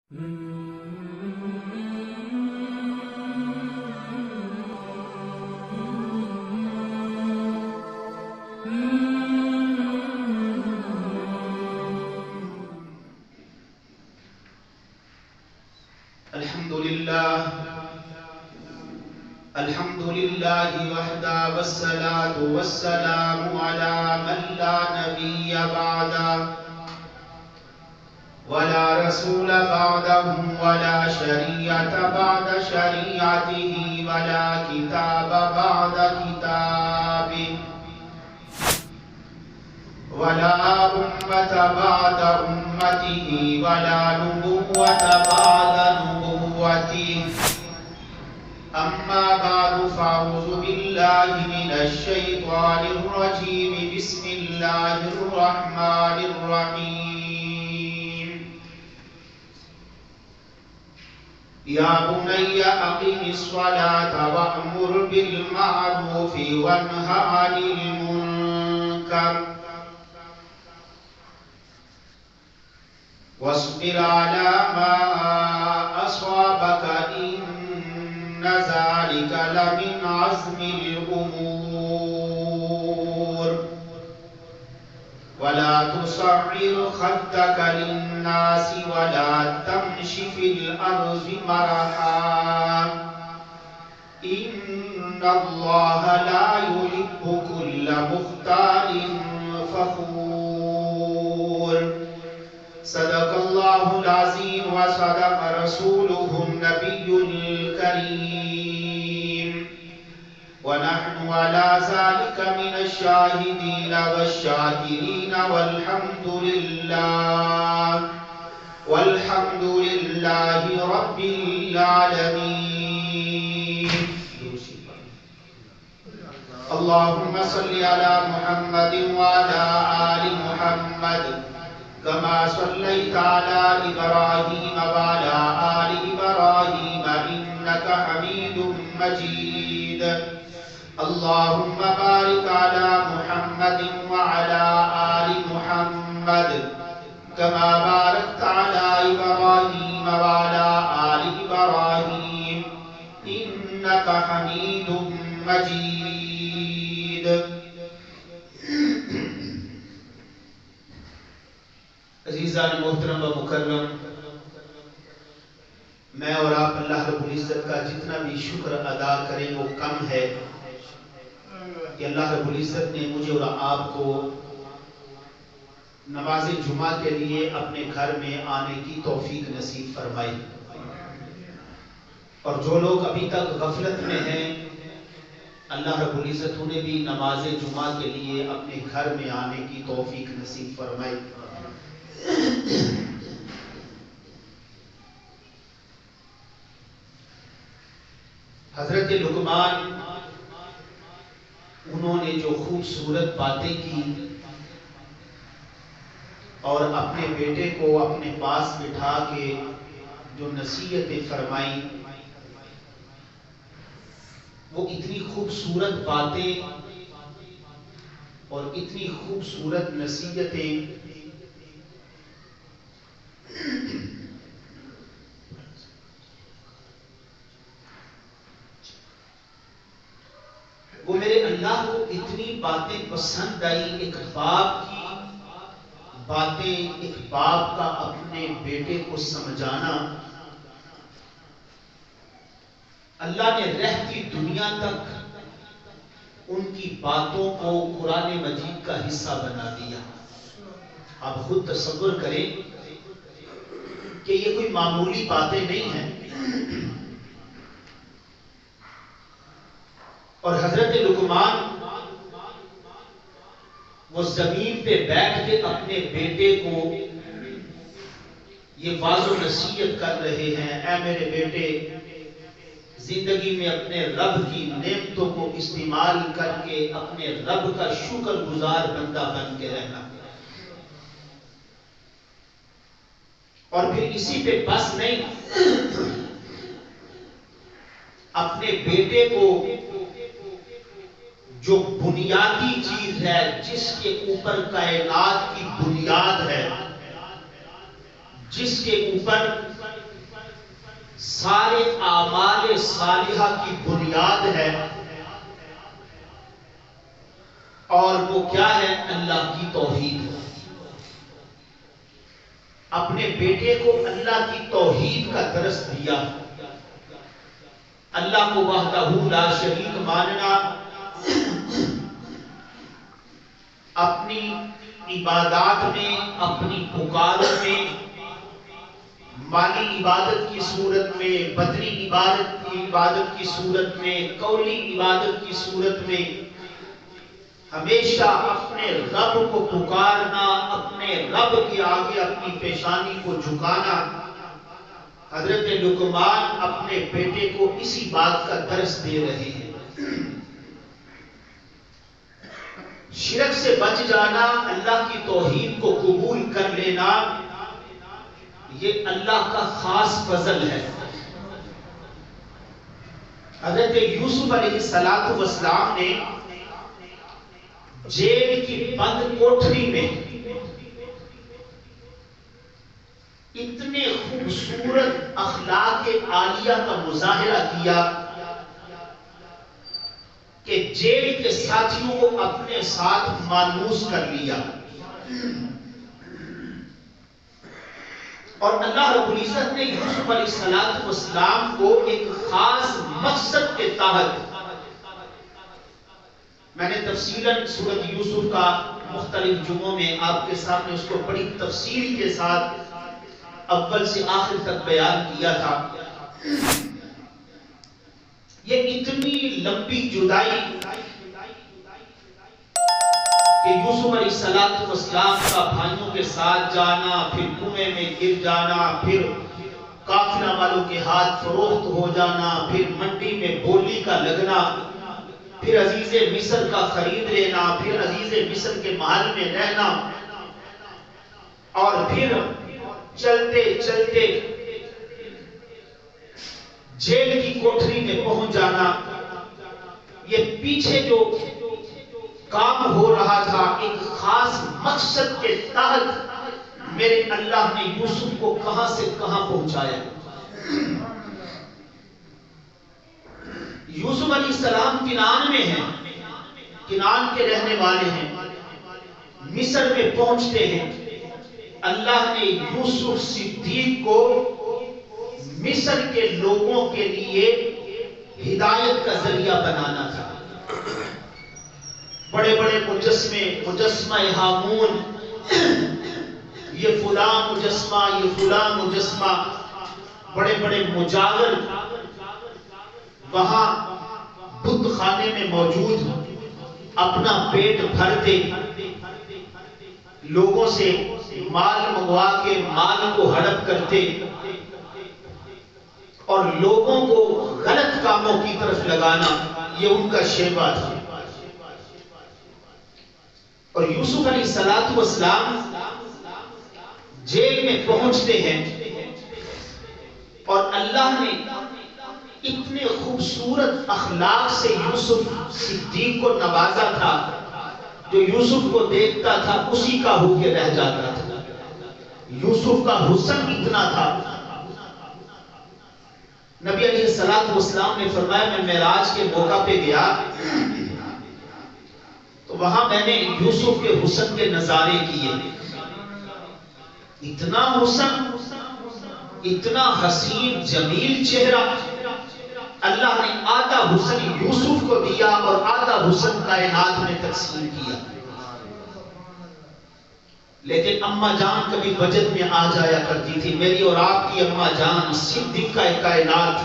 الحمد لله وحده والصلاة والسلام على من لا نبي بعده ولا رسول بعده ولا شريعة بعد شريعته ولا كتاب بعد كتابه ولا أمة بعد أمته ولا نبوة بعد نبوته. أما بعد فأعوذ بالله من الشيطان الرجيم. بسم الله الرحمن الرحيم. يا بني أقم الصلاة وأمر بالمعروف وانه عن المنكر واصبر على ما أصابك إن ذلك لمن عزم الأمور. ولا تصعر خدك للناس ولا تمش في الأرض مرحا إن الله لا يحب كل مختال فخور. صدق الله العظيم وصدق رسوله النبي الكريم ونحن على ذلك من الشاهدين والشاكرين والحمد لله رب العالمين. اللهم صل على محمد وعلى آل محمد كما صليت على إبراهيم وعلى آل إبراهيم إنك حميد مجيد. اللهم بارك على محمد وعلى آل محمد كما باركت على إبراهيم وعلى آل إبراهيم إنك حميد مجيد. عزیزان محترم و مکرم، میں اور آپ اللہ رب العزت کا جتنا بھی شکر ادا کریں وہ کم ہے کہ اللہ رب العزت نے مجھے اور آپ کو نماز جمعہ کے لیے اپنے گھر میں آنے کی توفیق نصیب فرمائی. اور جو لوگ ابھی تک غفلت میں ہیں اللہ رب العزت انہیں بھی نماز جمعہ کے لیے اپنے گھر میں آنے کی توفیق نصیب فرمائی. حضرت لقمان انہوں نے جو خوبصورت باتیں کی اور اپنے بیٹے کو اپنے پاس بٹھا کے جو نصیحتیں فرمائیں وہ اتنی خوبصورت باتیں اور اتنی خوبصورت نصیحتیں وہ میرے اللہ کو اتنی باتیں پسند آئی. ایک باپ کی باتیں، ایک باپ کا اپنے بیٹے کو سمجھانا. اللہ نے رہتی دنیا تک ان کی باتوں کو قرآن مجید کا حصہ بنا دیا. آپ خود تصور کریں کہ یہ کوئی معمولی باتیں نہیں ہیں. اور حضرت لقمان وہ زمین پہ بیٹھ کے اپنے بیٹے کو یہ واضح و نصیحت کر رہے ہیں. اے میرے بیٹے، زندگی میں اپنے رب کی نعمتوں کو استعمال کر کے اپنے رب کا شکر گزار بندہ بن کے رہنا. اور پھر اسی پہ بس نہیں، اپنے بیٹے کو جو بنیادی چیز ہے جس کے اوپر کائنات کی بنیاد ہے، جس کے اوپر سارے اعمال صالحہ کی بنیاد ہے، اور وہ کیا ہے؟ اللہ کی توحید۔ اپنے بیٹے کو اللہ کی توحید کا درس دیا، اللہ کو وحدہ لا شریک ماننا، اپنی عبادات میں، اپنی پکاروں میں، مالی عبادت کی صورت میں، بدنی عبادت کی صورت میں، قولی عبادت کی صورت میں، ہمیشہ اپنے رب کو پکارنا، اپنے رب کے آگے اپنی پیشانی کو جھکانا۔ حضرت لقمان اپنے بیٹے کو اسی بات کا درس دے رہے ہیں۔ شرک سے بچ جانا، اللہ کی توحید کو قبول کر لینا، یہ اللہ کا خاص فضل ہے۔ حضرت یوسف علیہ السلام نے جیل کی بند کوٹری میں اتنے خوبصورت اخلاق عالیہ کا مظاہرہ کیا کہ جیل کے ساتھیوں کو اپنے ساتھ مانوس کر لیا، اور اللہ رب العزت نے یوسف علیہ السلام کو ایک خاص مقصد کے تحت، میں نے تفصیلاً سورۃ یوسف کا مختلف جمعوں میں آپ کے سامنے اس کو بڑی تفصیل کے ساتھ اول سے آخر تک بیان کیا تھا۔ یہ اتنی لمبی جدائی کہ یوسف علیہ السلام کا بھائیوں کے ساتھ جانا، پھر کنویں میں گر جانا، پھر قافلہ والوں کے ہاتھ فروخت ہو جانا، پھر منڈی میں بولی کا لگنا، پھر عزیز مصر کا خرید لینا، پھر عزیز مصر کے محل میں رہنا، اور پھر چلتے چلتے جیل کی کوٹری میں پہنچ جانا۔ یہ پیچھے جو کام ہو رہا تھا، ایک خاص مقصد کے تحت میرے اللہ نے یوسف کو کہاں سے کہاں پہنچایا۔ یوسف علیہ السلام کنعان میں ہیں، کنعان کے رہنے والے ہیں، مصر میں پہنچتے ہیں۔ اللہ نے یوسف صدیق کو مصر کے لوگوں کے لیے ہدایت کا ذریعہ بنانا تھا۔ بڑے بڑے مجسمہ ہامون، یہ فلاں مجسمہ، یہ فلاں مجسمہ، بڑے بڑے مجاور وہاں بت خانے میں موجود، اپنا پیٹ بھرتے، لوگوں سے مال منگوا کے مال کو ہڑپ کرتے، اور لوگوں کو غلط کاموں کی طرف لگانا، یہ ان کا شیوا تھا۔ اور یوسف علیہ السلام جیل میں پہنچتے ہیں، اور اللہ نے اتنے خوبصورت اخلاق سے یوسف صدیق کو نوازا تھا، جو یوسف کو دیکھتا تھا اسی کا ہو کے رہ جاتا تھا۔ یوسف کا حسن اتنا تھا، نبی علیہ السلام نے فرمایا میں معراج کے موقع پہ گیا تو وہاں میں نے یوسف کے حسن کے نظارے کیے۔ اتنا حسن، اتنا حسین جمیل چہرہ، اللہ نے آدھا حسن یوسف کو دیا اور آدھا حسن کائنات میں تقسیم کیا۔ لیکن اماں جان کبھی بجٹ میں آ جایا کرتی تھی، میری اور آپ کی اماں جان صدیقہ کائنات،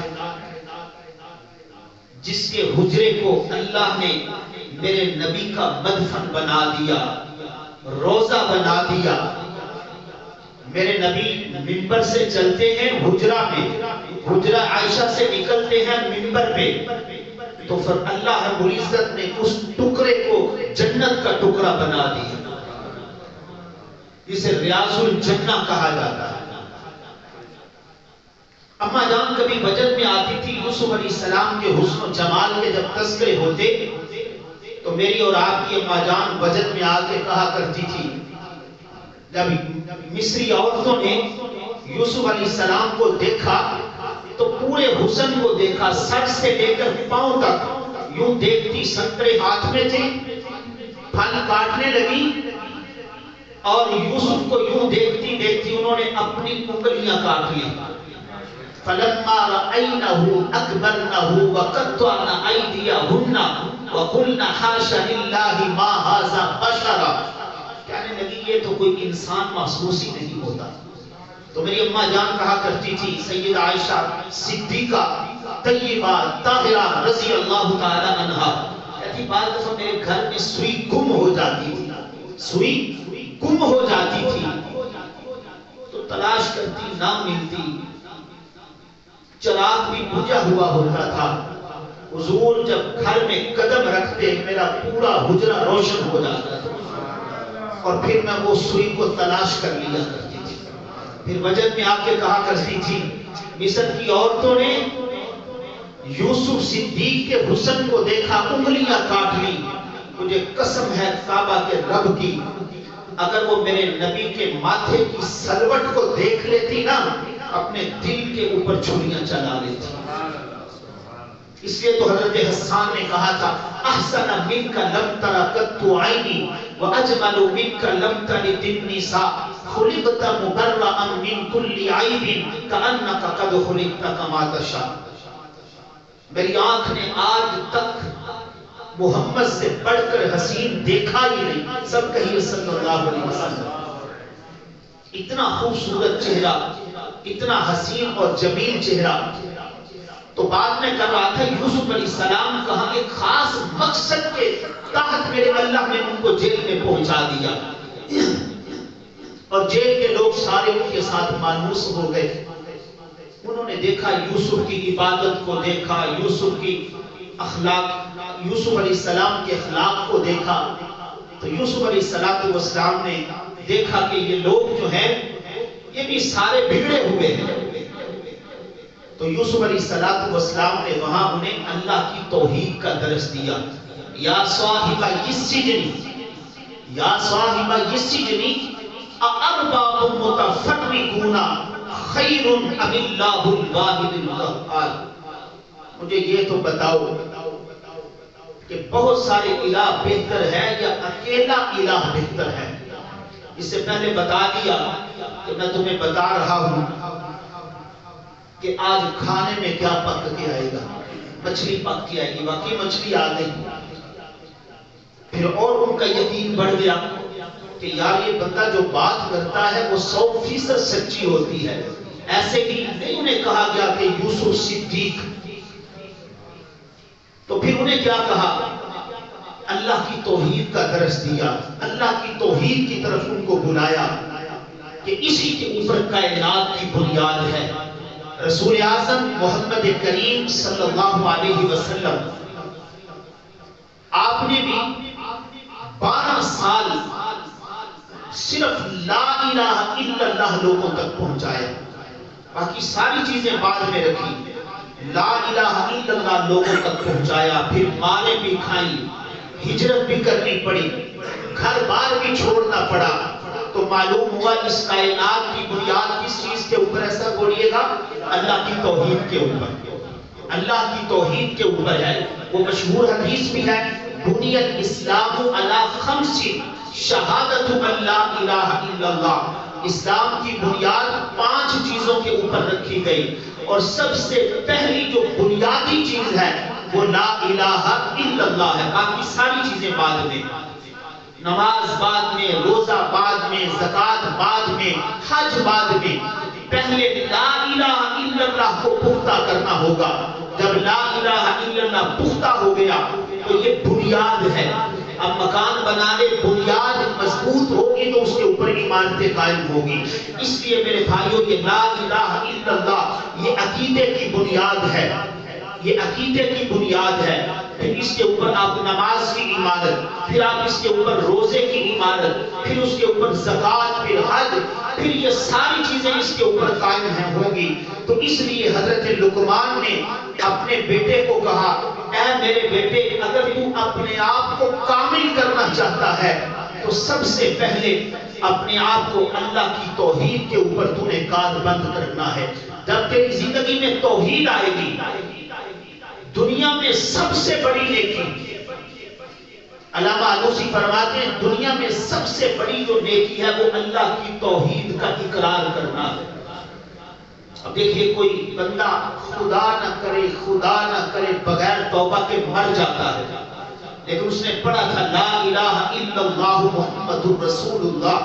جس کے حجرے کو اللہ نے میرے نبی کا مدفن بنا دیا، روزہ بنا دیا۔ میرے نبی منبر سے چلتے ہیں حجرہ میں، حجرہ عائشہ سے نکلتے ہیں منبر پہ، تو پھر اللہ رب العزت نے اس ٹکڑے کو جنت کا ٹکڑا بنا دیا، جسے ریاض الجنہ کہا جاتا ہے۔ اماں جان کبھی بجٹ میں آتی تھی، یوسف علیہ السلام کے حسن و جمال کے جب تذکرے ہوتے تو میری اور آپ کی اماں جان بجٹ میں آ کے کہا کرتی تھی، جب مصری عورتوں نے یوسف علیہ السلام کو دیکھا تو پورے حسن کو دیکھا، سر سے لے کر پاؤں تک یوں دیکھتی، سنترے ہاتھ میں تھے، پھل کاٹنے لگی اور یوسف کو یوں دیکھتی دیکھتی انہوں نے اپنی انگلیاں کاٹ لی. فلما رأينه أكبرنه وقطعن أيديهن وقلن حاشا لله ما هذا بشرا. کہنے لگی یہ تو کوئی انسان محسوس ہی نہیں ہوتا. تو میری اماں جان کہا کرتی تھی، سیدہ عائشہ صدیقہ طیبہ طاہرہ رضی اللہ تعالی عنہا، کہتی بعض دفعہ میرے گھر میں سوئی گم ہو جاتی تھی، سوئی گم ہو جاتی تھی تو تلاش کرتی نہ ملتی، چراغ بھی بجھا ہوا ہوتا تھا. حضور جب گھر میں قدم رکھتے میرا پورا حجرہ روشن ہو جاتا تھا اور پھر میں وہ سوئی کو تلاش کر لیا کرتی تھی. پھر وجد میں آ کے کہا کرتی تھی، مصر کی عورتوں نے یوسف صدیق کے حسن کو دیکھا، انگلیاں کاٹ لی. مجھے قسم ہے کعبہ کے رب کی، اگر وہ میرے نبی کے ماتھے کی سلوٹ کو دیکھ لیتی نا، اپنے دل کے اوپر چھریاں چلا لیتی. اس لیے تو حضرت حسان نے کہا تھا، احسن منک لم تر قط عینی واجمل منک لم تلد النساء خلقت مبرئا من كل عیب کانک قد خلقت کما تشاء. میری آنکھ نے آج تک محمد سے بڑھ کر حسین دیکھا ہی نہیں. سب کہیے صلی اللہ علیہ وسلم. اتنا خوبصورت چہرہ، اتنا حسین اور جمیل چہرہ. تو بعد میں کر رہا تھا یوسف علیہ السلام کہاں ایک خاص مقصد کے تحت میرے اللہ نے ان کو جیل میں پہنچا دیا اور جیل کے لوگ سارے ان کے ساتھ مانوس ہو گئے. انہوں نے دیکھا یوسف کی عبادت کو دیکھا، یوسف کی اخلاق، یوسف علیہ السلام کے اخلاق کو دیکھا. تو یوسف علیہ السلام نے دیکھا کہ یہ لوگ جو ہیں یہ بھی سارے بگڑے ہوئے ہیں. تو یوسف علیہ السلام نے وہاں انہیں اللہ کی توحید کا درس دیا. یا صاحب السجن، یا صاحب السجن اارباب متفرقون خیر ام اللہ الواحد القہار. مجھے یہ تو بتاؤ کہ بہت سارے الہ بہتر ہے یا اکیلا الہ بہتر ہے؟ اس سے پہلے بتا دیا کہ میں تمہیں بتا رہا ہوں کہ آج کھانے میں کیا پک کے آئے گا. مچھلی پک کے آئے گی. واقعی مچھلی آ گئی. پھر اور ان کا یقین بڑھ گیا کہ یار یہ بندہ جو بات کرتا ہے وہ 100% سچی ہوتی ہے. ایسے ہی نہیں انہیں کہا گیا کہ یوسف صدیق. تو پھر انہیں کیا کہا؟ اللہ کی توحید کا درس دیا، اللہ کی توحید کی طرف ان کو بلایا کہ اسی کے اوپر کائنات کی بنیاد ہے. رسول اعظم محمد کریم صلی اللہ علیہ وسلم آپ نے بھی 12 سال صرف لا الہ الا اللہ لوگوں تک پہنچایا. باقی ساری چیزیں بعد میں رکھی. لا الہ الا اللہ لوگوں تک پہنچایا. پھر ماریں بھی کھائیں، ہجرت بھی کرنی پڑی، گھر بار بھی چھوڑنا پڑا. تو معلوم ہوا اس کائنات کی بنیاد کس چیز کے اوپر؟ ایسا بولیے گا، اللہ کی توحید کے اوپر. اللہ کی توحید کے اوپر ہے. وہ مشہور حدیث بھی ہے، بنی الاسلام علی 5 شہادت ان لا الہ الا اللہ. اسلام کی بنیاد 5 چیزوں کے اوپر رکھی گئی اور سب سے پہلی جو بنیادی چیز ہے وہ لا الہ الا اللہ ہے. باقی ساری چیزیں بعد میں، نماز بعد میں، روزہ بعد میں، زکوٰۃ بعد میں، حج بعد میں. پہلے لا الہ الا اللہ کو پختہ کرنا ہوگا. جب لا الہ الا اللہ پختہ ہو گیا تو یہ بنیاد ہے. اب مکان بنانے بنیاد مضبوط ہوگی تو اس کے اوپر عمارتیں قائم ہوگی. اس لیے میرے بھائیوں یہ لا الہ الا اللہ یہ عقیدے کی بنیاد ہے، یہ عقیدے کی بنیاد ہے. پھر اس کے اوپر آپ نماز کی عمارت، پھر آپ اس کے اوپر روزے کی عمارت، پھر اس کے اوپر زکوٰۃ، پھر حج، پھر یہ ساری چیزیں اس کے اوپر قائم ہیں ہوگی. تو اس لیے حضرت لقمان نے اپنے بیٹے کو کہا، اے میرے بیٹے اگر تو اپنے آپ کو کامل کرنا چاہتا ہے تو سب سے پہلے اپنے آپ کو اللہ کی توحید کے اوپر تو نے کار بند کرنا ہے. جب تیری زندگی میں توحید آئے گی، دنیا میں سب سے بڑی نیکی، علامہ آلوسی فرماتے ہیں دنیا میں سب سے بڑی جو نیکی ہے وہ اللہ کی توحید کا اقرار کرنا ہے. اب دیکھیے کوئی بندہ خدا نہ کرے بغیر توبہ کے مر جاتا ہے، لیکن اس نے پڑھا تھا لا الہ الا اللہ محمد رسول اللہ،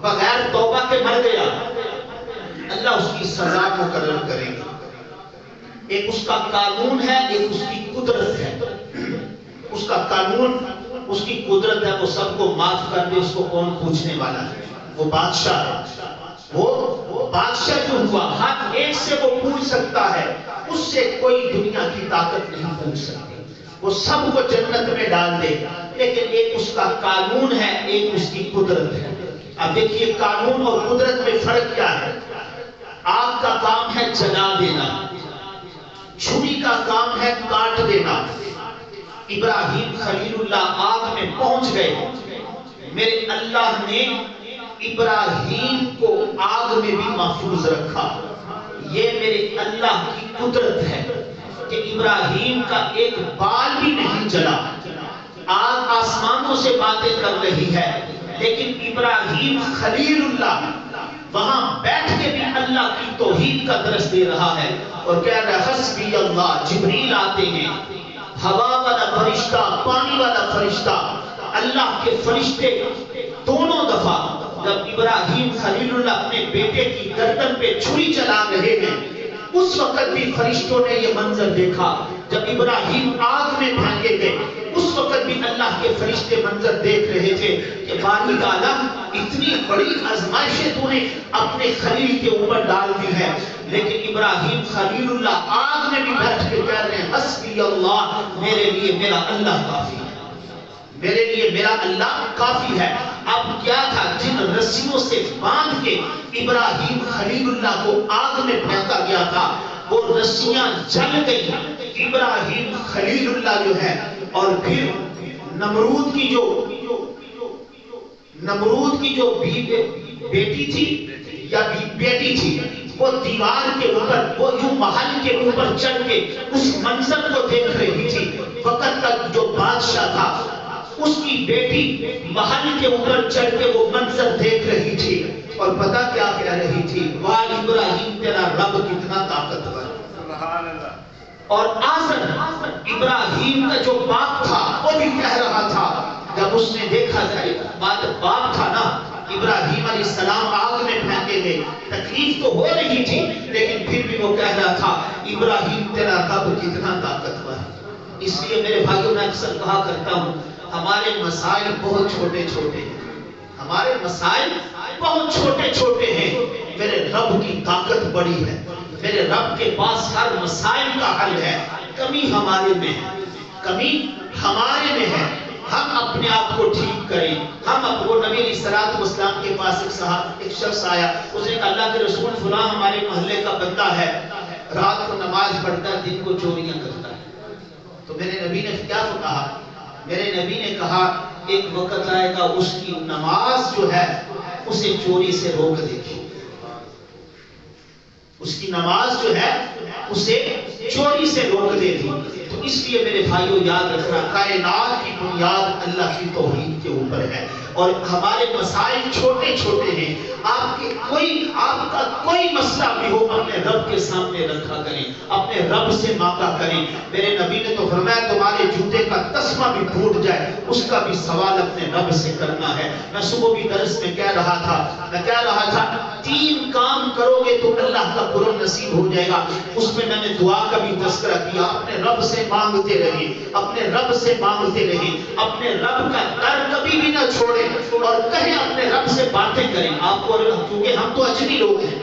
بغیر توبہ کے مر گیا، اللہ اس کی سزا مقرر کرے گا. ایک اس کا قانون ہے، ایک اس کی قدرت ہے. اس کا قانون، اس کی قدرت ہے، وہ سب کو معاف کر دے، اس کو کون پوچھنے والا ہے؟ وہ بادشاہ ہے. وہ بادشاہ جو ہوا ہر ایک سے وہ پوچھ سکتا ہے، اس سے کوئی دنیا کی طاقت نہیں پوچھ سکتی. وہ سب کو جنت میں ڈال دے، لیکن ایک اس کا قانون ہے، ایک اس کی قدرت ہے. اب دیکھیے قانون اور قدرت میں فرق کیا ہے؟ آگ کا کام ہے جلا دینا، چھری کا کام ہے کاٹ دینا. ابراہیم خلیل اللہ آگ میں پہنچ گئے، میرے اللہ نے ابراہیم کو آگ میں بھی محفوظ رکھا. یہ میرے اللہ کی قدرت ہے کہ ابراہیم کا ایک بال بھی نہیں جلا. آگ آسمانوں سے باتیں کر رہی ہے، لیکن ابراہیم خلیل اللہ وہاں بیٹھ کے بھی اللہ کی توحید کا درس دے رہا ہے اور کہہ رہا ہے حسبی اللہ. جبریل آتے ہیں، ہوا والا فرشتہ، پانی والا فرشتہ، اللہ کے فرشتے دونوں دفعہ جب ابراہیم خلیل اللہ اپنے بیٹے کی گردن پہ چھری چلا رہے ہیں، اس وقت بھی فرشتوں نے یہ منظر دیکھا. جب ابراہیم آگ میں پھینکے گئے، اس وقت بھی اللہ کے فرشتے منظر دیکھ رہے تھے کہ باری تعالیٰ اتنی بڑی آزمائشیں تو نے اپنے خلیل کے اوپر ڈال دی ہے. لیکن ابراہیم خلیل اللہ آگ میں بھی بیٹھ کے کہہ رہے ہیں حسبی اللہ، میرے لیے میرا اللہ کافی ہے، میرے لیے میرا اللہ کافی ہے. اب کیا تھا؟ جن رسیوں سے باندھ کے ابراہیم خلیل اللہ کو آگ میں پھینکا گیا تھا، وہ رسیاں جل گئی. ابراہیم خلیل اللہ جو ہے، اور پھر نمرود کی جو بیٹی تھی یا بیٹی تھی، وہ دیوار کے اوپر، وہ یوں محل کے اوپر چڑھ کے اس منظر کو دیکھ رہی تھی. وقت تک جو بادشاہ تھا، اس کی بیٹی محل کے اوپر چڑھ کے وہ منظر دیکھ رہی تھی اور پتہ کیا کہہ رہی تھی؟ واہ ابراہیم تیرا رب کتنا طاقتور. اور آزر ابراہیم کا جو باپ تھا وہ بھی کہہ رہا تھا، جب اس نے دیکھا جائے باپ تھا نا ابراہیم علیہ السلام آگ میں پھینکے گئے، تکلیف تو ہو رہی تھی، لیکن پھر بھی وہ کہہ رہا تھا ابراہیم تیرا رب کتنا طاقتور. اس لیے میرے بھائیوں میں اکثر کہا کرتا ہوں ہمارے مسائل بہت چھوٹے چھوٹے ہیں، ہمارے مسائل بہت چھوٹے چھوٹے ہیں، میرے رب کی طاقت بڑی ہے. میرے رب کے پاس ہر مسائل کا حل ہے. کمی ہمارے میں ہے، کمی ہمارے میں ہے. ہم اپنے آپ کو ٹھیک کریں. ہم اپنے نبی علیہ الصلوۃ والسلام کے پاس ایک شخص آیا، اس نے کہا اللہ کے رسول فلاں ہمارے محلے کا بندہ ہے، رات کو نماز پڑھتا ہے، دن کو چوریاں کرتا ہے. تو میرے نبی نے کیا کہا؟ میرے نبی نے کہا ایک وقت آئے گا اس کی نماز جو ہے اسے چوری سے روک دے گی. اس کی نماز جو ہے اسے چوری سے روک دے گی. تو اس لیے میرے بھائیوں یاد رکھنا، کائنات کی بنیاد اللہ کی توحید کے اوپر ہے اور ہمارے مسائل چھوٹے چھوٹے ہیں. آپ کا کوئی مسئلہ بھی ہو اپنے رب کے سامنے رکھا کریں، اپنے رب سے مانگا کریں. میرے نبی نے تو فرمایا تمہارے جوتے کا تسمہ بھی ٹوٹ جائے اس کا بھی سوال اپنے رب سے کرنا ہے. میں صبح بھی درس میں کہہ رہا تھا 3 کام کرو گے تو اللہ کا کرم نصیب ہو جائے گا. اس میں نے دعا کا بھی تذکرہ کیا. اپنے رب سے مانگتے رہیں، اپنے رب سے مانگتے رہیں، اپنے رب کا در کبھی بھی نہ چھوڑیں اور کہیں اپنے رب سے باتیں کریں. آپ کو کیونکہ ہم تو اجنبی لوگ ہیں،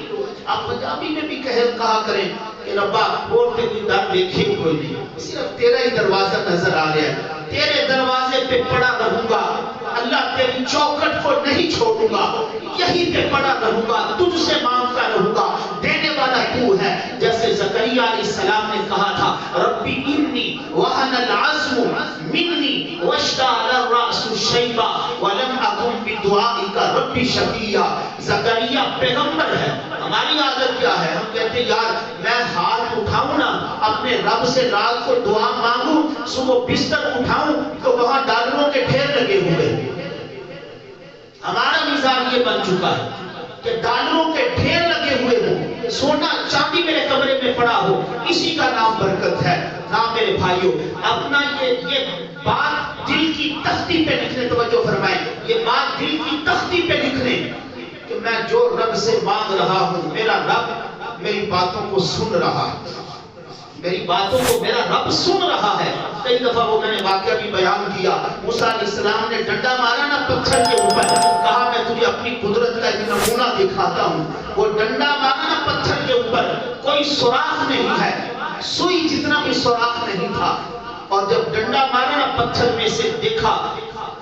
آپ پنجابی میں بھی کہا کریں کہ ربا بولتے کوئی در دیکھے کوئی نہیں، صرف تیرا ہی دروازہ نظر آ رہا ہے، تیرے دروازے پہ پڑا رہوں گا، اللہ تیری چوکھٹ کو نہیں چھوڑوں گا، یہی پہ پڑا رہوں گا، تجھ سے مانگتا رہوں گا، دینے والا تو ہے. جیسے زکریا علیہ السلام نے کہا تھا ربی انی وہن العظم منی واشتعل الرأس شیبا ولم اکن بدعائک ربی شقیہ. زکریا پیغمبر ہے. ہماری عادت کیا ہے؟ ہم کہتے ہیں یار میں ہاتھ اٹھاؤں نا اپنے رب سے رات کو دعا مانگوں, صبح بستر اٹھاؤں تو وہاں ڈالروں کے ڈھیر لگے ہوئے. ہمارا مزاج یہ بن چکا ہے کہ ڈالروں کے ڈھیر لگے ہوئے ہوں, سونا چاندی میرے کمرے میں پڑا ہو, اسی کا نام برکت ہے. نہ میرے بھائیوں, اپنا یہ بات دل کی تختی پہ لکھنے, توجہ فرمائیں, یہ بات دل کی تختی پہ لکھنے کہ میں جو رب سے مانگ رہا ہوں میرا رب میری باتوں کو سن رہا ہے, میری باتوں کو میرا رب سن رہا ہے. کئی دفعہ وہ میں نے واقعہ بھی بیان کیا, موسیٰ علیہ السلام نے ڈنڈا مارا نا پتھر کے اوپر, کہا میں تجھے اپنی قدرت کا ایک نمونہ دکھاتا ہوں. وہ ڈنڈا مارا نا پتھر کے اوپر, کوئی سوراخ نہیں ہے, سوئی جتنا بھی سوراخ نہیں تھا, اور جب ڈنڈا مارا نا پتھر میں سے دیکھا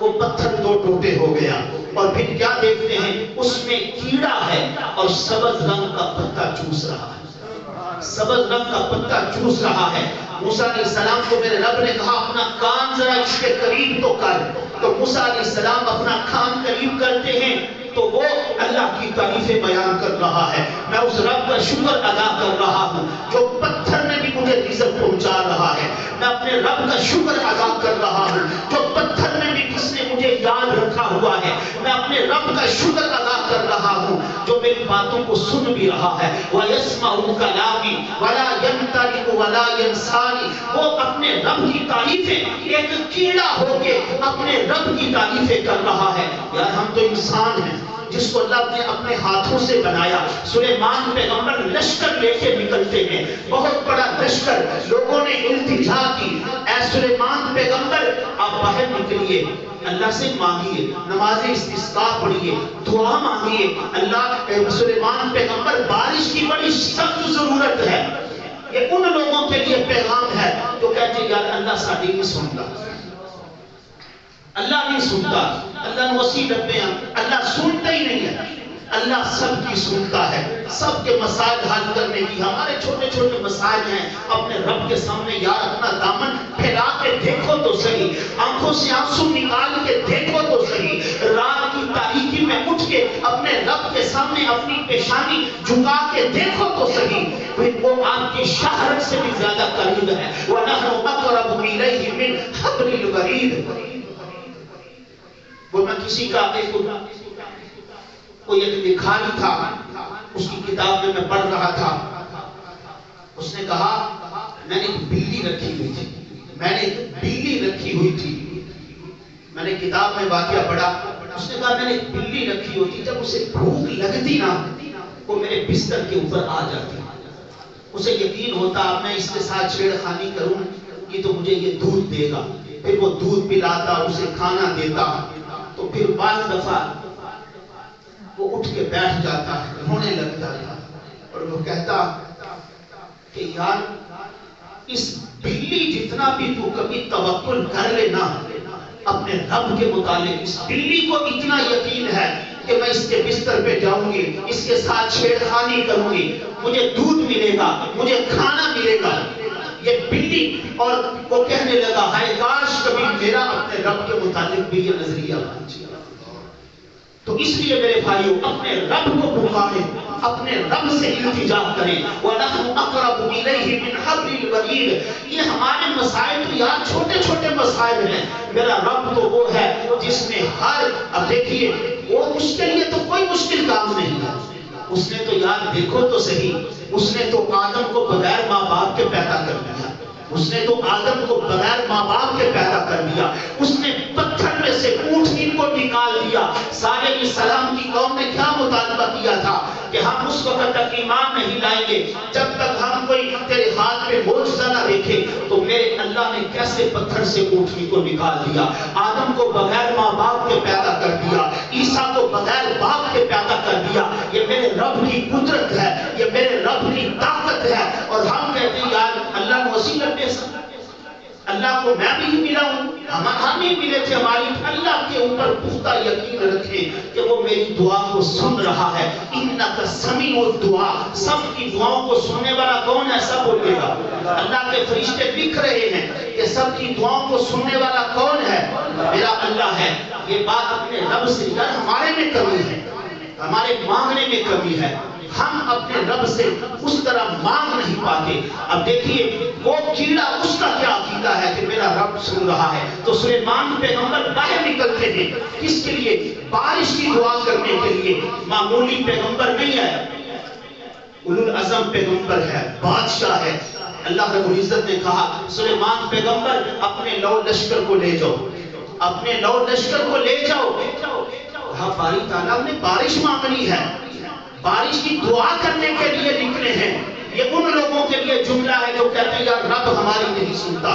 وہ پتھر دو ٹوٹے ہو گیا, اور پھر کیا دیکھتے ہیں اس میں کیڑا ہے اور سبز رنگ کا پتا چوس رہا ہے, سبز رنگ کا پتا چوس رہا ہے. موسیٰ علیہ السلام کو میرے رب نے کہا اپنا کان ذرا اس کے قریب تو کر, تو موسیٰ علیہ السلام اپنا کان قریب کرتے ہیں تو وہ اللہ کی تعریفیں بیان کر رہا ہے. میں اس رب کا شکر ادا کر رہا ہوں جو پتھر میں بھی مجھے رزق پہنچا رہا ہے. میں اپنے رب کا شکر ادا کر رہا ہوں جو پتھر میں بھی جس نے مجھے یاد رکھا ہوا ہے. میں اپنے رب کا شکر ادا کر رہا ہوں جو میری باتوں کو سن بھی رہا ہے. وَيَسْمَعُ كَلَامِي وَلَا يَنْطَلِقُ وَلَا يَنْسَانِي. وہ اپنے رب کی تعریفیں ایک کیڑا ہو کے اپنے رب کی تعریفیں کر رہا ہے. یار ہم تو انسان ہیں جس کو اللہ نے اپنے ہاتھوں سے بنایا. سلیمان پیغمبر لشکر لے کے نکلتے ہیں, بہت بڑا لشکر, لوگوں نے التجا کی, اے سلیمان پیغمبر آپ باہر نکلیے, اللہ سے مانگیے, نماز استسقاء پڑھیے, دعا مانگیے. اللہ سلیمان پیغمبر بارش کی بڑی سخت ضرورت ہے. یہ ان لوگوں کے لیے پیغام ہے جو کہتے ہیں یار اللہ ساڈی نہیں سنتا, اللہ نہیں سنتا, اللہ وسیع رب ہیں, اللہ سنتا ہی نہیں ہے. اللہ سب کی سنتا ہے, سب کے مسائل حل کرنے کی. ہمارے چھوٹے چھوٹے مسائل ہیں, اپنے رب کے سامنے یار اپنا دامن پھیلا کے دیکھو تو صحیح, آنکھوں سے آنسو نکال کے دیکھو تو صحیح. رات کی تاریکی میں اٹھ کے اپنے رب کے سامنے اپنی پیشانی جھکا کے دیکھو تو صحیح, پھر وہ آپ کی شہرت سے بھی زیادہ قریب ہے. وَنَحْنُ أَقْرَبُ إِلَيْهِ مِنْ حَبْلِ الْوَرِيدِ. وہ میں کسی کا کوئی ایک بھکاری تھا, اس کی کتاب میں پڑھ رہا تھا, اس نے کہا میں نے ایک بلی رکھی ہوئی تھی, میں نے ایک بلی رکھی ہوئی تھی. میں نے کتاب میں واقعہ پڑھا, اس نے کہا میں نے ایک بلی رکھی ہوئی تھی, جب اسے بھوک لگتی نا وہ میرے بستر کے اوپر آ جاتی. اسے یقین ہوتا اب میں اس کے ساتھ چھیڑ خانی کروں یہ تو مجھے یہ دودھ دے گا, پھر وہ دودھ پلاتا, اسے کھانا دیتا, تو پھر بعض دفعہ وہ اٹھ کے بیٹھ جاتا, رونے لگ جاتا, اور وہ کہتا کہ یار اس بلی جتنا بھی تو کبھی توکل کر لینا اپنے رب کے متعلق, اس بلی کو اتنا یقین ہے کہ میں اس کے بستر پہ جاؤں گی, اس کے ساتھ چھیڑخانی کروں گی, مجھے دودھ ملے گا, مجھے کھانا ملے گا. یہ بلی, اور وہ کہنے لگا ہائے کاش کبھی میرا اپنے رب کے متعلق بھی یہ نظریہ بن جائے. تو اس لیے میرے بھائیوں اپنے رب کو پکاریں, اپنے رب سے التجا کریں. وَنَحْنُ أَقْرَبُ إِلَيْهِ مِنْ حَبْلِ الْوَرِيدِ. یہ ہمارے مسائل تو یار چھوٹے چھوٹے مسائل ہیں, میرا رب تو وہ ہے جس نے ہر, اب دیکھیے وہ اس کے لیے تو کوئی مشکل کام نہیں ہے. اس نے تو یار دیکھو تو صحیح, اس نے تو آدم کو بغیر ماں باپ کے پیدا کر دیا, اس نے تو آدم کو بغیر ماں باپ کے پیدا کر دیا, اس نے پتھر میں سے اونٹنی کو نکال دیا. صالح علیہ السلام کی قوم نے کیا مطالبہ کیا تھا کہ ہم اس وقت تک ایمان نہیں لائیں گے جب تک ہم کوئی تیرے ہاتھ میں معجزہ نہ دیکھے. تو میرے اللہ نے کیسے پتھر سے اونٹنی کو نکال دیا, آدم کو بغیر ماں باپ کے پیدا کر دیا, عیسیٰ کو بغیر باپ کے پیدا کر دیا. یہ میرے رب کی قدرت ہے, یہ میرے رب کی طاقت ہے. اور ہم کہتے ہیں یار اللہ کو وسیع رب, اللہ کو میں بھی ملا ہوں, ہم ہی ملے تھے، ہماری اللہ کے اوپر پختہ یقین رکھیں کہ وہ میری دعا کو سن رہا ہے۔ انک سمیع الدعاء، سب کی دعاؤں کو سننے والا کون ہے؟ سب بولے گا۔ اللہ کے فرشتے لکھ رہے ہیں کہ سب کی دعاؤں کو سننے والا کون ہے؟ میرا اللہ ہے۔ یہ بات اپنے رب سے، یار ہمارے میں کمی ہے، ہمارے مانگنے میں کمی ہے، ہم اپنے رب سے اس طرح مانگ نہیں پاتے۔ اب دیکھیے وہ کیڑا، اس کا کیا عقیدہ ہے کہ میرا رب سن رہا ہے؟ تو سلیمان پیغمبر باہر نکلتے ہیں، کس کے لیے؟ بارش کی دعا کرنے کے لیے۔ معمولی پیغمبر نہیں ہے، اولو العزم پیغمبر ہے، بادشاہ ہے۔ اللہ رب العزت نے کہا سلیمان پیغمبر اپنے لو لشکر کو لے جاؤ، اپنے لو لشکر کو لے جاؤ۔ کہا باری تعالیٰ نے بارش مانگنی ہے، بارش کی دعا کرنے کے لیے نکلے ہیں۔ یہ ان لوگوں کے لیے جملہ ہے جو کہتے ہیں یار رب ہماری نہیں سنتا،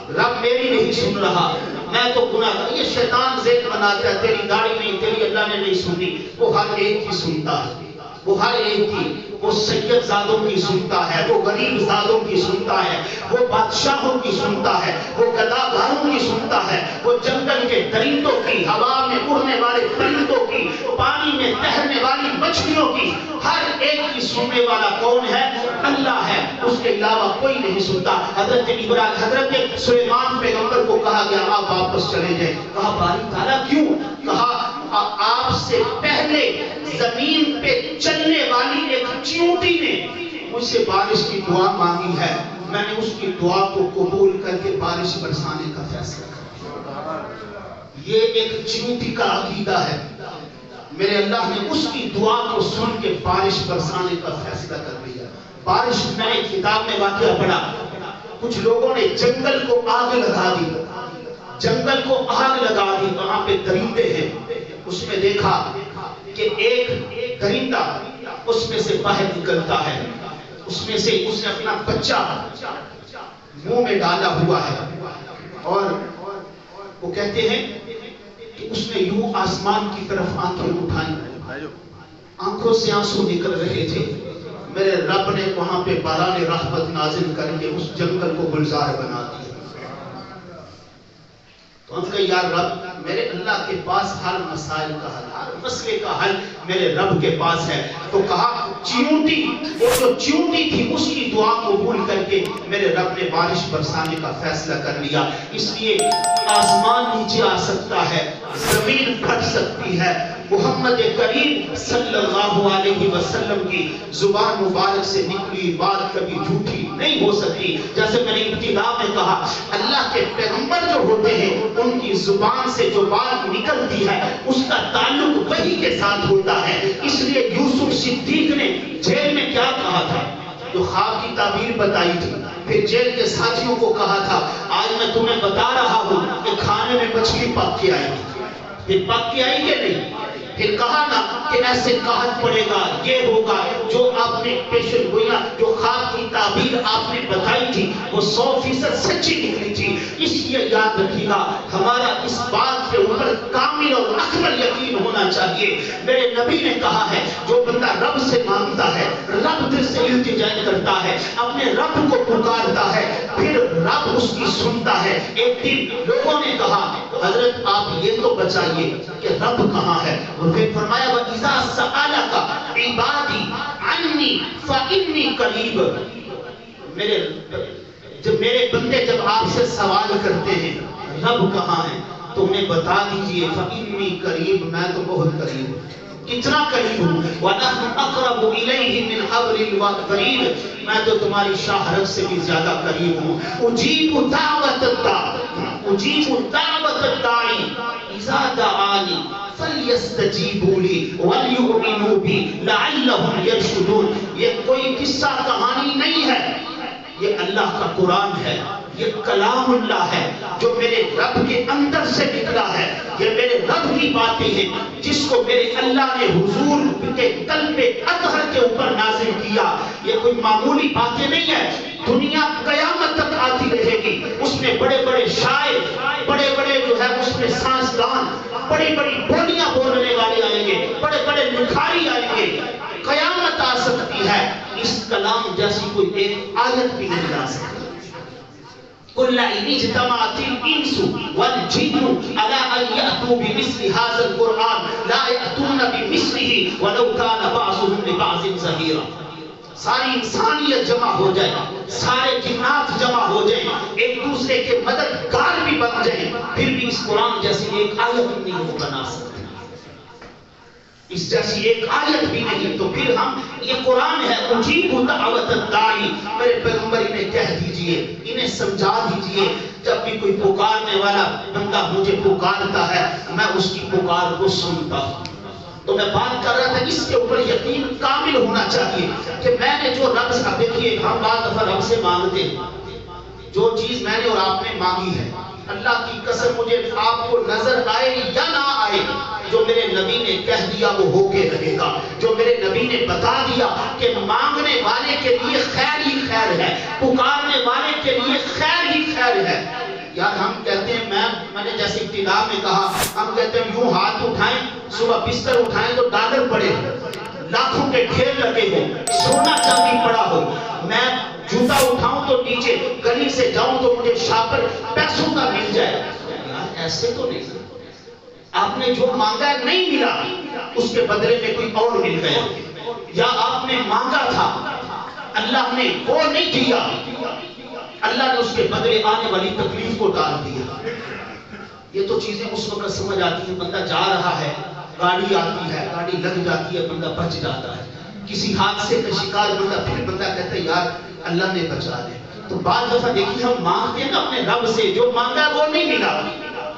رب میری نہیں سن رہا، میں تو گناہ کر۔ یہ شیطان ذہن بناتا ہے تیری داڑھی نہیں، تیری اللہ نے نہیں سنی۔ وہ ہر ایک کی سنتا ہے، وہ ہر ایک کی، وہ سید زادوں کی سنتا ہے، وہ غریب زادوں کی سنتا ہے، وہ بادشاہوں کی سنتا ہے، وہ گداگاروں کی سنتا ہے، وہ جنگل کے درندوں کی، ہوا میں اڑنے والے پرندوں کی، پانی میں تیرنے والی مچھلیوں کی، ہر ایک کی سننے والا کون ہے؟ اللہ ہے، اس کے علاوہ کوئی نہیں سنتا۔ حضرت ابراہیم، حضرت سلیمان پیغمبر کو کہا گیا آپ واپس چلے جائیں۔ کہا باری تعالیٰ کیوں؟ کہا آپ سے پہلے زمین پہ چلنے والی ایک چیونٹی نے مجھ سے بارش کی دعا مانگی ہے، میں نے اس کی دعا کو قبول کر کے بارش برسانے کا فیصلہ کیا۔ یہ ایک چیونٹی کا عقیدہ ہے، میرے اللہ نے اس کی دعا کو سن کے بارش برسانے کا فیصلہ کر دیا۔ بارش، میں نے کتاب میں واقعہ پڑھا، کچھ لوگوں نے جنگل کو آگ لگا دی، جنگل کو آگ لگا دی، وہاں پہ درندے ہیں، اس میں دیکھا کہ ایک درندہ اس میں سے باہر نکلتا ہے، اس میں سے اس نے اپنا بچہ منہ میں ڈالا ہوا ہے، اور وہ کہتے ہیں کہ اس نے یوں آسمان کی طرف آنکھیں اٹھائیں، آنکھوں سے آنسو نکل رہے تھے۔ میرے رب نے وہاں پہ باران رحمت نازل کر کے اس جنگل کو گلزار بنا دیا۔ تو ہم کہیں یار رب، میرے اللہ کے پاس ہر مسائل کا حل، ہر مسئلے کا حل میرے رب کے پاس ہے۔ تو کہا چیونٹی، وہ جو چیونٹی تھی اس کی دعا قبول کر کے میرے رب نے بارش برسانے کا فیصلہ کر لیا۔ اس لیے آسمان نیچے آ سکتا ہے، زمین پھٹ سکتی ہے، محمد کریم صلی اللہ علیہ وسلم کی زبان مبارک سے نکلی بات کبھی جھوٹی نہیں ہو سکتی۔ جیسے میں نے ابتدا میں کہا اللہ کے پیغمبر جو ہوتے ہیں ان کی زبان سے جو بات نکلتی ہے اس کا تعلق وحی کے ساتھ ہوتا ہے۔ اس لیے یوسف صدیق نے جیل میں کیا کہا تھا؟ جو خواب کی تعبیر بتائی تھی، پھر جیل کے ساتھیوں کو کہا تھا آج میں تمہیں بتا رہا ہوں کہ کھانے میں مچھلی پک کے آئی تھی، پھر پک کے آئی کہ نہیں؟ پھر کہا نا کہ ایسے قحط پڑے گا، یہ ہوگا، جو آپ نے پیشن گوئیاں، جو خواب کی تعبیر آپ نے بتائی تھی وہ 100% سچی نکلی تھی۔ اس لیے یاد رکھیے گا ہمارا اس بات کے اوپر کامل اور اکمل یقین ہونا چاہیے۔ میرے نبی نے کہا ہے جو بندہ رب سے مانگتا ہے، رب دل سے التجا کرتا ہے، اپنے رب کو پکارتا ہے، پھر رب اس کی سنتا ہے۔ ایک دن لوگوں نے کہا حضرت آپ یہ تو بچائیے کہ رب کہاں ہے؟ اور پھر فرمایا وَإِذَا سَأَلَكَ عِبَادِي عَنِّي فَإِنِّي قَرِيبٌ، میرے بندے جب آپ سے سوال کرتے ہیں رب کہاں ہے تو انہیں بتا دیجئے فَإِنِّي قَرِيبٌ، میں تو بہت قریب ہوں۔ کتنا قریب ہوں؟ وَنَحْنُ أَقْرَبُ إِلَيْهِ مِنْ حَبْلِ الْوَرِيدِ، میں تو تمہاری شاہ رگ سے بھی زیادہ قریب ہوں۔ أُجِيبُ دَعْوَةَ الدَّاعِ إِذَا دَعَانِي فَلْيَسْتَجِيبُوا لِي وَلْيُؤْمِنُوا بِي لَعَلَّهُمْ يَرْشُدُونَ۔ یہ کوئی قصہ کہانی نہیں ہے، یہ اللہ کا قرآن ہے، یہ کلام اللہ ہے جو میرے رب کے اندر سے نکلا ہے۔ یہ میرے رب کی باتیں ہیں جس کو میرے اللہ نے حضور کے قلب اطہر کے اوپر نازل کیا۔ یہ کوئی معمولی باتیں نہیں ہے، دنیا قیامت تک آتی رہے گی، اس میں بڑے بڑے شاعر، بڑے بڑے جو ہے اس میں سائنسدان، بڑی بڑی بولیاں بولنے والے آئیں گے، بڑے بڑے لکھاری آئیں گے، قیامت آ سکتی ہے، اس کلام جیسی کوئی ایک آیت بھی نہیں آ سکتی۔ قل إن اجتمعت الإنس والجن على أن يأتوا بمثل هذا القرآن لا يأتون بمثله ولو كان بعضهم لبعض ظهيرا. ساری انسانیت جمع ہو جائے، سارے جنات جمع ہو جائیں، ایک دوسرے کے مددگار بھی بن جائیں، پھر بھی اس قرآن جیسی ایک آیت نہیں وہ بنا سکتے، اس جیسی ایک آیت بھی نہیں. تو پھر ہم یہ قرآن ہے اجیب دعوت الداعی، میرے پیغمبر انہیں کہہ دیجئے، انہیں سمجھا دیجئے، جب بھی کوئی پکارنے والا بندہ مجھے پکارتا ہے میں اس کی پکار کو سنتا ہوں. تو میں بات کر رہا تھا اس کے اوپر یقین کامل ہونا چاہیے کہ میں نے جو رب سے، دیکھیے ہم بعض دفعہ رب سے مانگتے ہیں، جو چیز میں نے اور آپ نے مانگی ہے، اللہ کی قسم مجھے آپ کو نظر آئے یا نہ آئے، جو میرے نبی نے کہہ دیا وہ ہو کے رہے گا، جو میرے نبی نے بتا دیا کہ مانگنے والے کے لیے خیر ہی خیر ہے، پکارنے والے کے لیے خیر ہی خیر ہے. یار ہم کہتے ہیں، میں نے جیسے ابتدا میں کہا، ہم کہتے ہیں یوں ہاتھ اٹھائیں، صبح بستر اٹھائیں تو ڈالر پڑے، لاکھوں کے ڈھیر لگے ہوں، سونا چاندی پڑا ہو، میں جوتا اٹھاؤں تو نیچے گلی سے جاؤں تو مجھے شاپر پیسوں کا مل جائے. یار ایسے تو نہیں، آپ نے جو مانگا ہے نہیں ملا، اس کے بدلے میں کوئی اور مل گیا، یا آپ نے مانگا تھا اللہ نے وہ نہیں دیا، اللہ نے اس کے بدلے آنے والی تکلیف کو ڈال دیا. یہ تو چیزیں اس وقت سمجھ آتی ہیں، بندہ جا رہا ہے، گاڑی آتی ہے، گاڑی لگ جاتی ہے، بندہ بچ جاتا ہے، کسی حادثے کا شکار بندہ، پھر بندہ کہتا ہے یار اللہ نے بچا دے. تو بعض دفعہ دیکھیے ہم مانگتے ہیں نا اپنے رب سے، جو مانگا وہ نہیں ملا،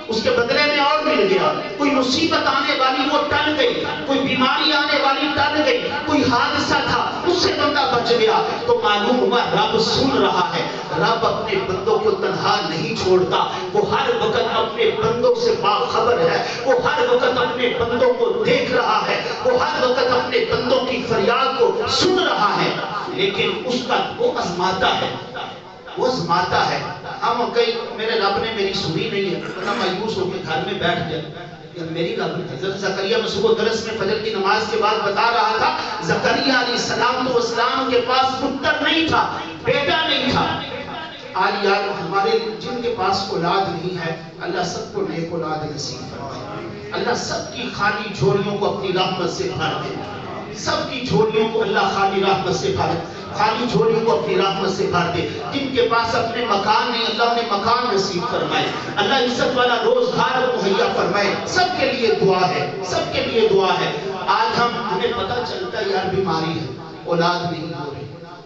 اس کے بدلے میں اور مل گیا. کوئی مصیبت آنے والی وہ ٹل گئی، کوئی بیماری آنے والی ٹل گئی، کوئی حادثہ تھا اس سے بندہ بچ گیا. تو معلوم ہوا رب سن رہا ہے، رب اپنے بندوں کو تنہا نہیں چھوڑتا، وہ ہر وقت اپنے بندوں سے باخبر ہے، وہ ہر وقت اپنے بندوں کو دیکھ رہا ہے، وہ ہر وقت اپنے بندوں کی فریاد کو سن رہا ہے. لیکن اس کا وہ آزماتا ہے، وہ آزماتا ہے. ہم کئی، میرے رب نے میری سنی نہیں ہے، بندہ مایوس ہو کے گھر میں بیٹھ جائے، یا میری رب نے. حضرت زکریا میں صبح درس میں فجر کی نماز کے بعد بتا رہا تھا، زکریا علیہ السلام کے پاس پتر نہیں تھا، بیٹا نہیں تھا. آج یار ہمارے جن کے پاس اولاد نہیں ہے، اللہ سب کو نیک اولاد نصیب فرمائے، اللہ سب کی خالی جھولیوں کو اپنی رحمت سے بھر دے، سب کی جھولیوں کو اللہ خالی رحمت سے بھر دے، خالی جھولیوں کو اپنی رحمت سے بھر دے. جن کے پاس اپنے مکان نہیں، اللہ نے مکان نصیب فرمائے، اللہ عزت والا روزگار مہیا فرمائے. سب کے لیے دعا ہے، سب کے لیے دعا ہے. آج ہمیں پتہ چلتا ہے یار بیماری ہے، اولاد نہیں ہو رہی،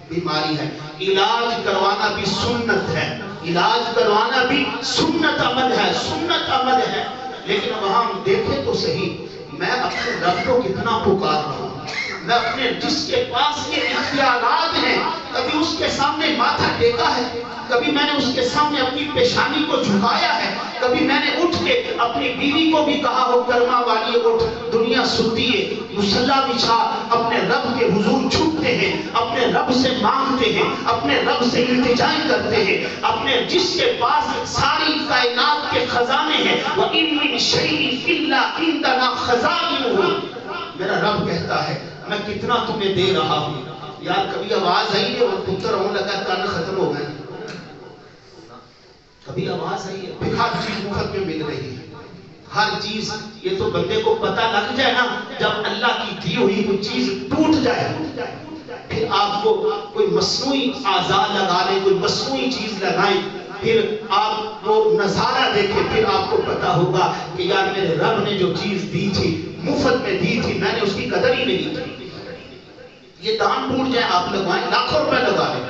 بیماری ہے، علاج کروانا بھی سنت ہے، علاج کروانا بھی سنت عمل ہے، سنت عمل ہے. لیکن وہاں ہم دیکھیں تو صحیح، میں اپنے رب کو کتنا پکار رہا ہوں، میں اپنے جس کے پاس یہ اختیارات ہیں، کبھی اس کے سامنے ماتھا ٹیکا ہے، کبھی میں نے اس کے سامنے اپنی پیشانی کو جھکایا ہے، کبھی میں نے اٹھ کے اپنی بیوی کو بھی کہا ہو کرما والی اٹھ، دنیا سنتی ہے، مصلی بچھا، اپنے رب کے حضور جھکتے ہیں، اپنے رب سے مانگتے ہیں، اپنے رب سے التجائیں کرتے ہیں، اپنے جس کے پاس ساری کائنات کے خزانے ہیں. وَإِن مِّن شَيْءٍ إِلَّا عِندَنَا خَزَائِنُهُ، میرا رب کہتا ہے میں کتنا تمہیں دے رہا ہوں. یار کبھی آواز آئی ہے اور پتر ہوں لگا کان ختم ہو گئے، کبھی آواز آئی ہے پھر ہر چیز مفت میں مل رہی ہے، ہر چیز. یہ تو بندے کو پتہ لگ جائے نا، جب اللہ کی دی ہوئی کوئی چیز ٹوٹ جائے، پھر آپ کو کوئی مصنوعی اعضاء لگا لیں، کوئی مصنوعی چیز لگائیں، پھر آپ وہ نظارہ دیکھیں، پھر آپ کو پتا ہوگا کہ یار میرے رب نے جو چیز دی تھی مفت میں دی تھی، میں نے اس کی قدر ہی نہیں کی. یہ دان ٹوٹ جائے آپ لگوائیں، لاکھوں روپے لگا لیں،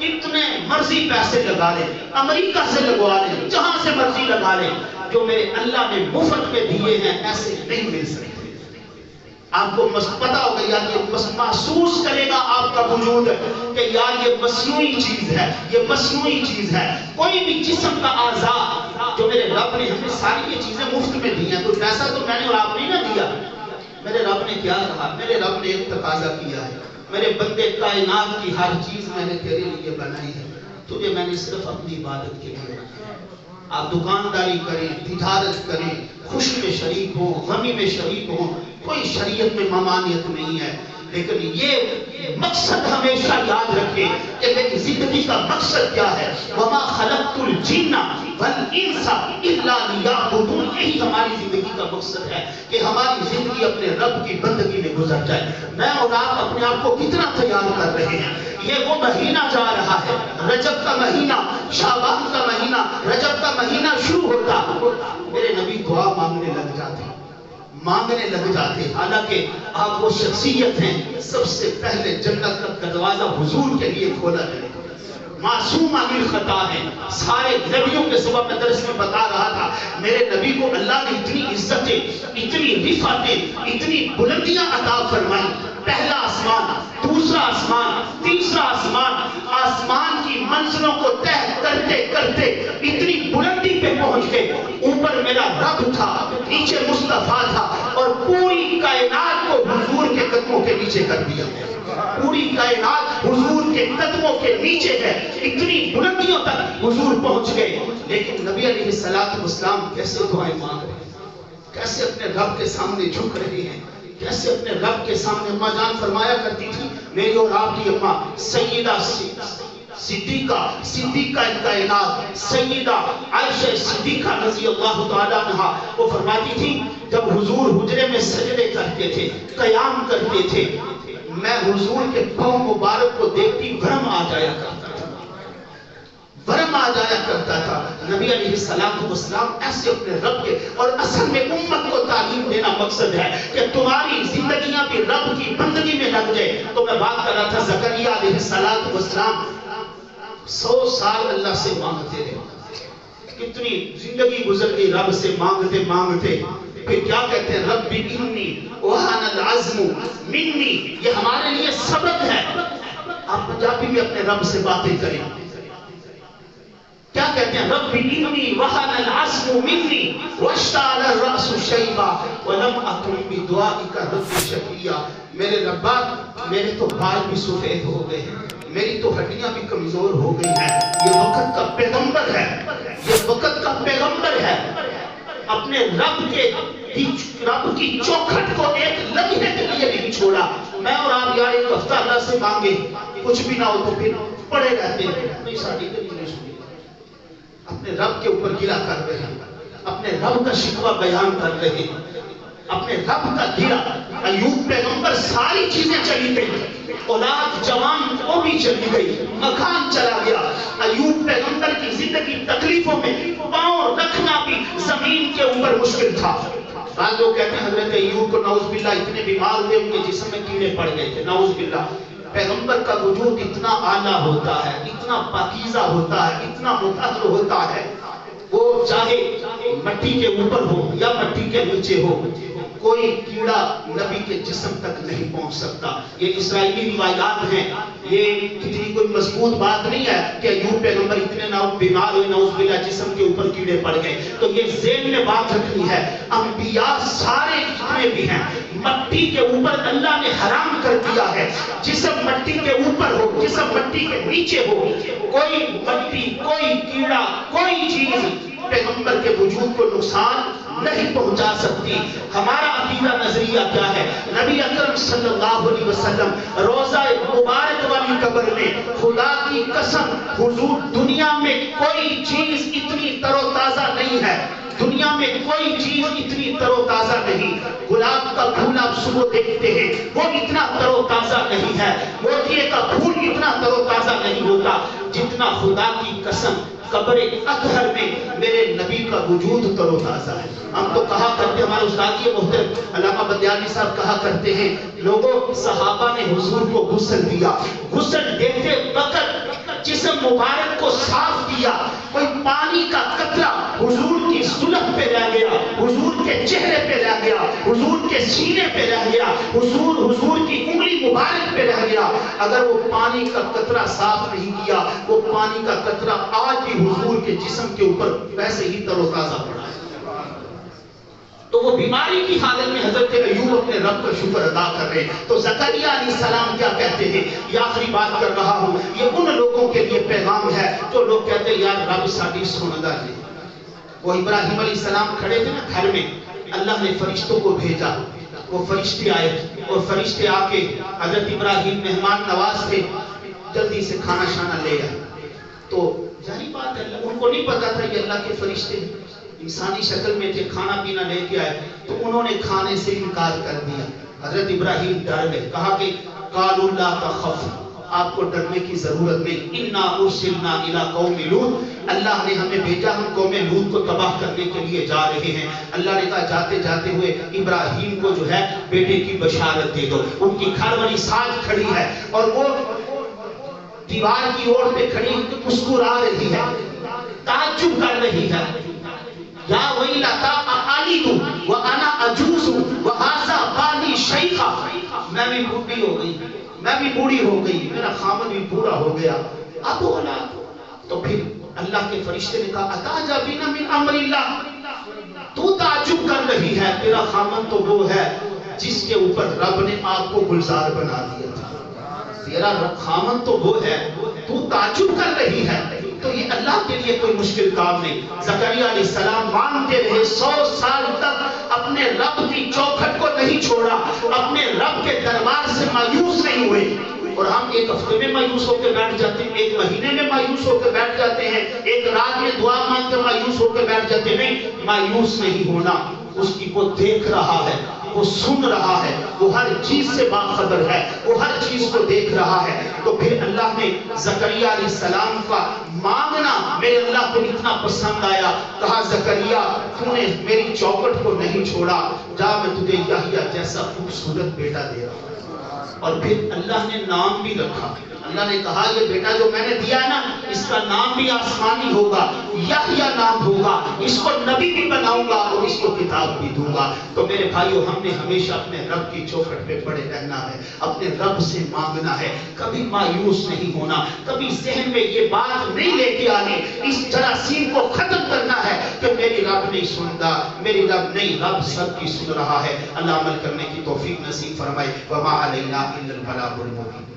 اتنے مرضی پیسے لگا لیں، امریکہ سے لگوا لیں، جہاں سے مرضی لگا لیں، جو میرے اللہ نے مفت میں دیے ہیں ایسے نہیں مل سکتے. آپ کو پتا ہوگا یار یہ محسوس کرے گا آپ کا وجود کہ یار یہ مصنوعی چیز ہے، یہ مصنوعی چیز ہے. کوئی بھی جسم کا اعضاء جو میرے رب نے ہمیں ساری یہ چیزیں مفت میں دی ہیں، کوئی پیسہ تو میں نے اور آپ نہیں نہ دیا. میرے رب نے کیا کہا؟ میرے رب نے ایک تقاضا کیا ہے، میرے بندے کائنات کی ہر چیز میں نے تیرے لیے بنائی ہے، تجھے میں نے صرف اپنی عبادت کے لیے بنایا. آپ دکانداری کریں، تجارت کریں، خوشی میں شریک ہوں، غمی میں شریک ہوں، کوئی شریعت میں ممانعت نہیں ہے. لیکن یہ مقصد ہمیشہ یاد رکھیں کہ میری زندگی کا مقصد کیا ہے. وَمَا خَلَقْتُ الْجِنَّ الجن والانس الا لیعبدون. یہی ہماری زندگی کا مقصد ہے کہ ہماری زندگی اپنے رب کی بندگی میں گزر جائے. میں اور آپ اپنے آپ کو کتنا تیار کر رہے ہیں؟ یہ وہ مہینہ جا رہا ہے، رجب کا مہینہ، شعبان کا مہینہ. رجب کا مہینہ شروع ہوتا، میرے نبی دعا مانگنے لگ جاتے. حالانکہ آپ وہ شخصیت ہیں سب سے پہلے جنت کا دروازہ حضور کے لیے کھولا جائے. معصوم عن خطا ہے. سارے نبیوں کے صبح میں درس میں بتا رہا تھا، میرے نبی کو اللہ نے اتنی عزتیں، اتنی رفعتیں، اتنی بلندیاں عطا فرمائی. پہلا آسمان، دوسرا آسمان، تیسرا آسمان، آسمان کی منزلوں کو طے کرتے کرتے اتنی بلندی پہ پہنچ گئے. اوپر میرا رب تھا، نیچے مصطفیٰ تھا، اور پوری کائنات کو حضور کے قدموں کے نیچے کر دیا. پوری کائنات حضور کے قدموں کے نیچے ہے. اتنی بلندیوں تک حضور پہنچ گئے. لیکن نبی علیہ السلام کیسے دعائیں مانگ رہے ہیں، کیسے اپنے رب کے سامنے جھک رہے ہیں، کیسے اپنے رب کے سامنے. اماں جان فرمایا کرتی تھی، میری اور آپ کی اماں سیدہ صدیقہ کائنات سیدہ عائشہ صدیقہ رضی اللہ تعالیٰ عنہا، وہ فرماتی تھی جب حضور حجرے میں سجدے کرتے تھے، قیام کرتے تھے، میں حضور کے پاؤں مبارک کو دیکھتی ورم آ جایا کرتا تھا. نبی علیہ السلام ایسے اپنے رب کے، اور اصل میں امت کو تعلیم دینا مقصد ہے کہ تمہاری زندگیاں بھی رب کی بندگی میں لگ جائے. تو میں بات کر رہا تھا زکریا علیہ السلام 100 سال اللہ سے مانگتے رہے. کتنی زندگی گزر گئی رب سے مانگتے. پھر کیا کہتے ہیں، رب انی وہن العزم منی. یہ ہمارے لیے سبق ہے. آپ پنجابی میں اپنے رب سے باتیں کریں. کیا کہتے ہیں، رب انی وہن العزم منی واشتعل الرأس شیبا ولم اکن بدعائک رب شقیا. میرے ربا، میرے تو بال بھی سفید ہو گئے ہیں، میری تو ہڈیاں بھی کمزور ہو گئی ہیں. یہ وقت کا پیغمبر ہے، یہ وقت کا پیغمبر ہے. اپنے رب کی چوکھٹ کو ایک لمحے کے لیے نہیں چھوڑا. میں اور آپ یار ایک ہفتہ اللہ سے مانگے، کچھ بھی نہ ہو تو پھر پڑے رہتے ہیں. نہیں، ساری نہیں سنی. اپنے رب کے اوپر گلا کر رہے ہیں، اپنے رب کا شکوہ بیان کر رہے ہیں، اپنے رب کا گلا. ایوب پیغمبر ساری چیزیں چلی گئی، اولاد جوان وہ بھی چلی گئی، مکان چلا گیا. ایوب پیغمبر کی زندگی تکلیفوں میں، پاؤں رکھنا بھی زمین کے اوپر مشکل تھا. بعض لوگ کہتے ہیں حضرت ایوب کو نعوذ باللہ اتنے بیمار ہوئے ان کے جسم میں کیڑے پڑ گئے تھے، نعوذ باللہ. پیغمبر کا وجود اتنا اعلیٰ ہوتا ہے، اتنا پاکیزہ ہوتا ہے، اتنا مطہر ہوتا ہے، وہ چاہے مٹی کے اوپر ہو یا مٹی کے نیچے ہو، کوئی کیڑا نبی کے جسم تک نہیں پہنچ سکتا. یہ اسرائیلی روایات ہیں، یہ کتنی کوئی مضبوط بات نہیں ہے کہ ایوب پیغمبر اتنے بیمار ہوئے نعوذ باللہ جسم کے اوپر کیڑے پڑ گئے. تو یہ ذہن میں بات رکھنی ہے، انبیاء سارے جتنے بھی ہیں مٹی کے اوپر اللہ نے حرام کر دیا ہے. جسم مٹی کے اوپر ہو، جسم مٹی کے نیچے ہو، کوئی مٹی، کوئی کیڑا، کوئی چیز پیغمبر کے وجود کو نقصان نہیں پہنچا سکتی. ہمارا عقیدہ نظریہ کیا ہے؟ نبی اکرم صلی اللہ علیہ وسلم روضہ مبارک والی قبر میں، خدا کی قسم حضور دنیا میں کوئی چیز اتنی تر و تازہ نہیں ہے، دنیا میں کوئی چیز اتنی تر و تازہ نہیں. گلاب کا پھول آپ صبح دیکھتے ہیں، وہ اتنا تر و تازہ نہیں ہے. موتیے کا پھول اتنا تر و تازہ نہیں ہوتا جتنا خدا کی قسم قبر اطہر میں میرے نبی کا وجود تر و تازہ ہے. ہم تو کہا کرتے ہیں، ہمارے استاد محترم علامہ بندیالوی صاحب کہا کرتے ہیں، لوگوں صحابہ نے حضور کو غسل دیا، غسل دیتے وقت جسم مبارک کو صاف کیا، کوئی پانی کا قطرہ حضور کی سلب پہ رہ گیا، حضور کے چہرے پہ رہ گیا، حضور کے سینے پہ رہ گیا، حضور کی انگلی مبارک پہ رہ گیا. اگر وہ پانی کا قطرہ صاف نہیں کیا، وہ پانی کا قطرہ آج بھی حضور کے جسم کے اوپر ویسے ہی تر و تازہ پڑا ہے. تو وہ بیماری کی حالت میں حضرت ایوب اپنے رب کا شکر ادا کر رہے ہیں. تو زکریا علیہ السلام کیا کہتے ہیں؟ یہ آخری بات کر رہا ہوں، یہ ان لوگوں کے لیے پیغام ہے جو لوگ کہتے ہیں یار رب ساڈی سن دا جی. وہ ابراہیم علیہ السلام کھڑے تھے نا گھر میں، اللہ نے فرشتوں کو بھیجا، وہ فرشتے آئے اور فرشتے آ کے حضرت ابراہیم مہمان نواز تھے، جلدی سے کھانا شانا لے آئے. تو ظاہری بات ہے ان کو نہیں پتا تھا یہ اللہ کے فرشتے انسانی شکل میں تھے، کھانا پینا لے کے آئے تو انہوں نے کھانے سے انکار کر دیا۔ حضرت ابراہیم ڈر گئے، کہا کہ قالوا لا تخف، آپ کو ڈرنے کی ضرورت نہیں، انا ارسلنا الی قوم لوط، اللہ نے ہمیں بھیجا، ہم قوم لوط کو تباہ کرنے کے لیے جا رہے ہیں۔ اللہ نے کہا جاتے جاتے ہوئے ابراہیم کو جو ہے بیٹے کی بشارت دے دو۔ ان کی گھر والی ساتھ کھڑی ہے اور وہ دیوار کی اوٹ پہ کھڑی مسکرا رہی ہے، تعجب کر رہی ہے، یا ویلتا اعلد وانا عجوز وہذا بالی شیخا، میں بھی بوڑھی ہو گئی، میں بھی بوڑھی ہو گئی، میرا خامن بھی بوڑھا ہو گیا، اب اولاد۔ تو پھر اللہ کے فرشتے نے کہا اتعجبین من امر اللہ، تو تعجب کر رہی ہے، تیرا خامن تو وہ ہے جس کے اوپر رب نے آپ کو گلزار بنا دیا تھا، تیرا خامن تو وہ ہے، تو تعجب کر رہی ہے۔ تو یہ اللہ کے لیے کوئی مشکل کام نہیں۔ زکریا علیہ السلام مانگتے رہے، 100 سال تک اپنے رب کی چوکھٹ کو نہیں چھوڑا، اپنے رب کے دربار سے مایوس نہیں ہوئے۔ اور ہم ایک ہفتے میں مایوس ہو کے بیٹھ جاتے ہیں، ایک مہینے میں مایوس ہو کے بیٹھ جاتے ہیں، ایک رات میں دعا مانگ کے مایوس ہو کے بیٹھ جاتے ہیں۔ مایوس نہیں ہونا، اس کی وہ دیکھ رہا ہے، وہ سن رہا ہے، وہ ہر چیز سے باخبر ہے، وہ ہر چیز کو دیکھ رہا ہے۔ تو پھر اللہ نے زکریا علیہ السلام کا مانگنا میرے اللہ کو اتنا پسند آیا، کہا زکریا تو نے میری چوکٹ کو نہیں چھوڑا، جا میں تجھے یحییٰ جیسا خوبصورت بیٹا دے رہا ہوں۔ اور پھر اللہ نے نام بھی رکھا، اللہ نے کہا یہ بیٹا جو میں نے دیا ہے نا، اس کا نام بھی آسمانی ہوگا، یحییٰ نام ہوگا، اس کو نبی بھی بناؤں گا اور اس کو کتاب بھی دوں گا۔ تو میرے بھائیو ہم نے ہمیشہ اپنے رب کی چوکھٹ پہ پڑے رہنا ہے، اپنے رب سے مانگنا ہے، کبھی مایوس نہیں ہونا، کبھی ذہن میں یہ بات نہیں لے کے آنی، اس جراثیم کو ختم کرنا ہے کہ میری رب نہیں سنتا، میری رب نہیں، رب سب کی سن رہا ہے۔ اللہ عمل کرنے کی توفیق نصیب فرمائے۔ وما علینا الا البلاغ المبین۔